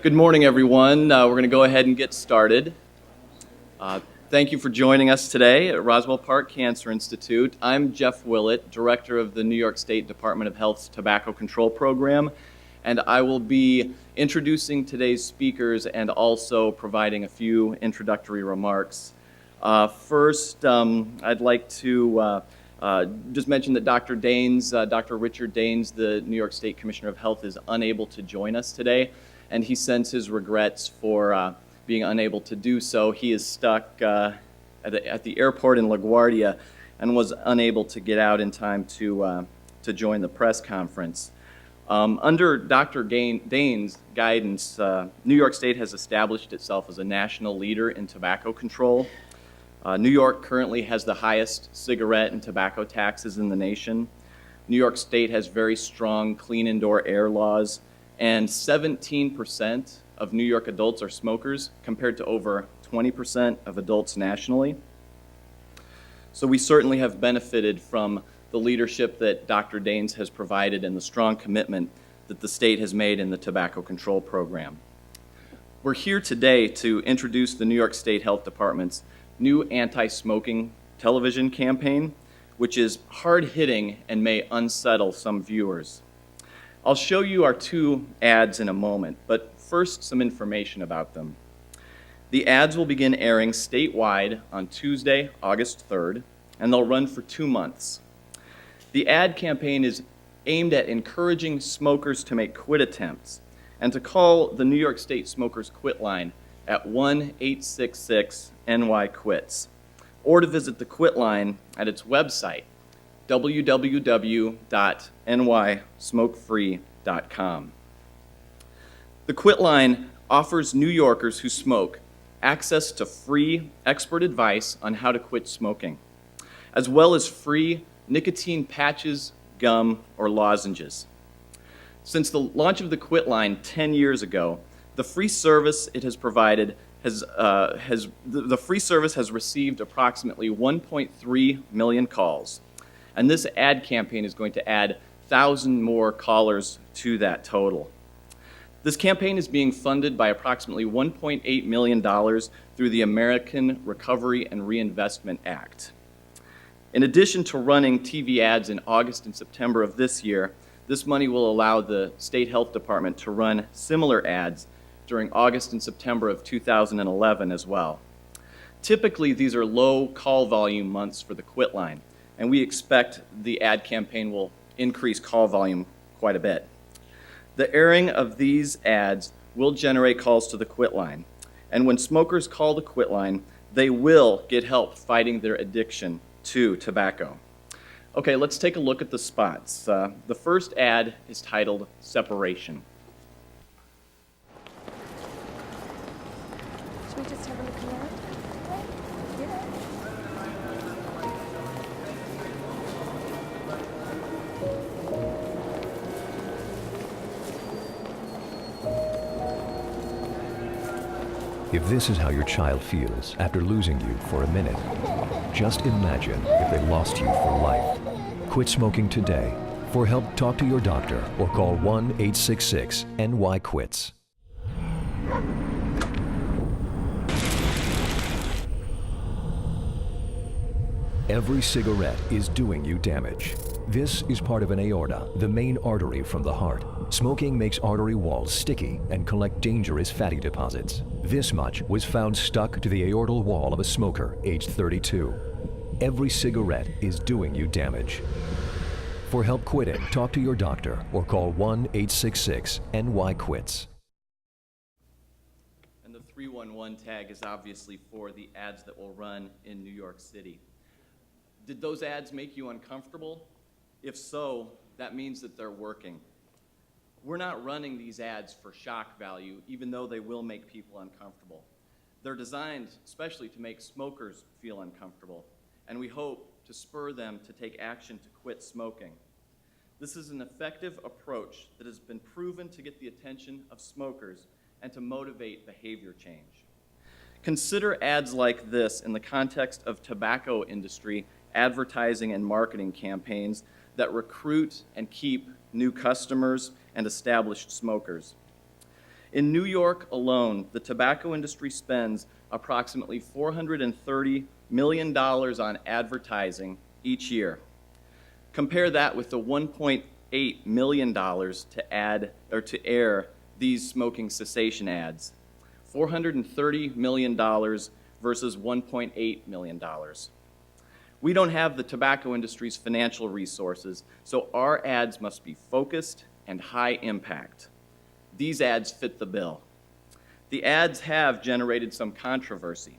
Good morning, everyone. We're going to go ahead and get started. Thank you for joining us today at Roswell Park Cancer Institute. I'm Jeff Willett, Director of the New York State Department of Health's Tobacco Control Program, and I will be introducing today's speakers and also providing a few introductory remarks. First, I'd like to just mention that Dr. Richard Daines, the New York State Commissioner of Health, is unable to join us today, and he sends his regrets for being unable to do so. He is stuck at the airport in LaGuardia and was unable to get out in time to join the press conference. Under Dr. Daines' guidance, New York State has established itself as a national leader in tobacco control. New York currently has the highest cigarette and tobacco taxes in the nation. New York State has very strong clean indoor air laws, and 17% of New York adults are smokers, compared to over 20% of adults nationally. So we certainly have benefited from the leadership that Dr. Daines has provided and the strong commitment that the state has made in the tobacco control program. We're here today to introduce the New York State Health Department's new anti-smoking television campaign, which is hard-hitting and may unsettle some viewers. I'll show you our two ads in a moment, but first, some information about them. The ads will begin airing statewide on Tuesday, August 3rd, and they'll run for 2 months. The ad campaign is aimed at encouraging smokers to make quit attempts and to call the New York State Smokers Quitline at 1-866-NY-QUITS, or to visit the Quitline at its website, www.nysmokefree.com. The Quitline offers New Yorkers who smoke access to free expert advice on how to quit smoking, as well as free nicotine patches, gum, or lozenges. Since the launch of the Quitline 10 years ago, the free service it has provided has received approximately 1.3 million calls. And this ad campaign is going to add 1,000 more callers to that total. This campaign is being funded by approximately $1.8 million through the American Recovery and Reinvestment Act. In addition to running TV ads in August and September of this year, this money will allow the State Health Department to run similar ads during August and September of 2011 as well. Typically, these are low call volume months for the Quitline, and we expect the ad campaign will increase call volume quite a bit. The airing of these ads will generate calls to the Quitline, and when smokers call the Quitline, they will get help fighting their addiction to tobacco. Okay, let's take a look at the spots. The first ad is titled Separation. Should we just have a look around? Yeah. If this is how your child feels after losing you for a minute, just imagine if they lost you for life. Quit smoking today. For help, talk to your doctor or call 1-866-NY-QUITS. Every cigarette is doing you damage. This is part of an aorta, the main artery from the heart. Smoking makes artery walls sticky and collect dangerous fatty deposits. This much was found stuck to the aortal wall of a smoker aged 32. Every cigarette is doing you damage. For help quitting, talk to your doctor or call 1-866-NY-QUITS. And the 311 tag is obviously for the ads that will run in New York City. Did those ads make you uncomfortable? If so, that means that they're working. We're not running these ads for shock value, even though they will make people uncomfortable. They're designed especially to make smokers feel uncomfortable, and we hope to spur them to take action to quit smoking. This is an effective approach that has been proven to get the attention of smokers and to motivate behavior change. Consider ads like this in the context of tobacco industry advertising and marketing campaigns that recruit and keep new customers and established smokers. In New York alone, the tobacco industry spends approximately $430 million on advertising each year. Compare that with the $1.8 million to air these smoking cessation ads. $430 million versus $1.8 million. We don't have the tobacco industry's financial resources, so our ads must be focused and high impact. These ads fit the bill. The ads have generated some controversy.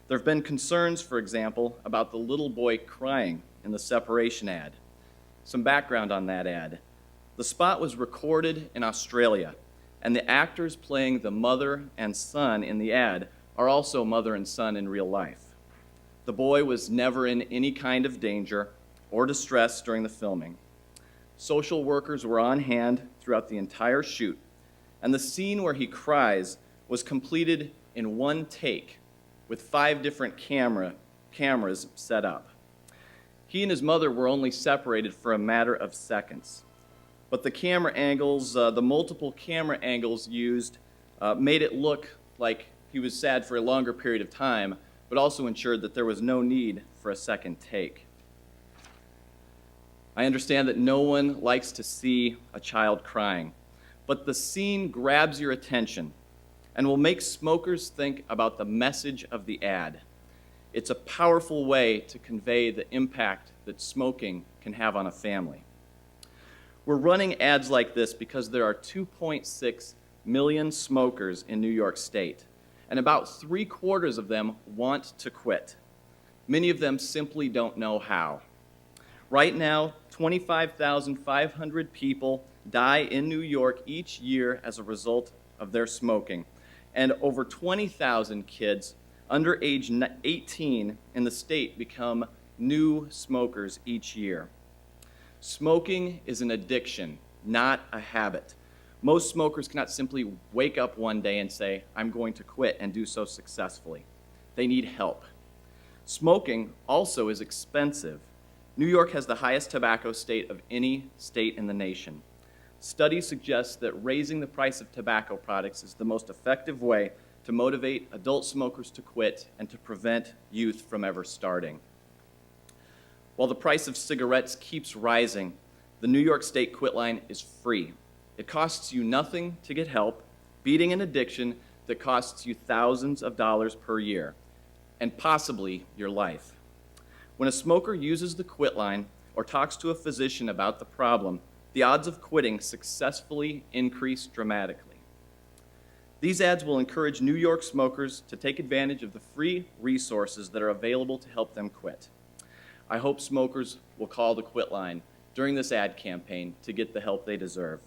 There have been concerns, for example, about the little boy crying in the separation ad. Some background on that ad. The spot was recorded in Australia, and the actors playing the mother and son in the ad are also mother and son in real life. The boy was never in any kind of danger or distress during the filming. Social workers were on hand throughout the entire shoot, and the scene where he cries was completed in one take with 5 different cameras set up. He and his mother were only separated for a matter of seconds, but the camera angles, the multiple camera angles used made it look like he was sad for a longer period of time, but also ensured that there was no need for a second take. I understand that no one likes to see a child crying, but the scene grabs your attention and will make smokers think about the message of the ad. It's a powerful way to convey the impact that smoking can have on a family. We're running ads like this because there are 2.6 million smokers in New York State, and about 3/4 of them want to quit. Many of them simply don't know how. Right now, 25,500 people die in New York each year as a result of their smoking, and over 20,000 kids under age 18 in the state become new smokers each year. Smoking is an addiction, not a habit. Most smokers cannot simply wake up one day and say, "I'm going to quit," and do so successfully. They need help. Smoking also is expensive. New York has the highest tobacco state of any state in the nation. Studies suggest that raising the price of tobacco products is the most effective way to motivate adult smokers to quit and to prevent youth from ever starting. While the price of cigarettes keeps rising, the New York State Quitline is free. It costs you nothing to get help, beating an addiction that costs you thousands of dollars per year, and possibly your life. When a smoker uses the Quitline or talks to a physician about the problem, the odds of quitting successfully increase dramatically. These ads will encourage New York smokers to take advantage of the free resources that are available to help them quit. I hope smokers will call the Quitline during this ad campaign to get the help they deserve.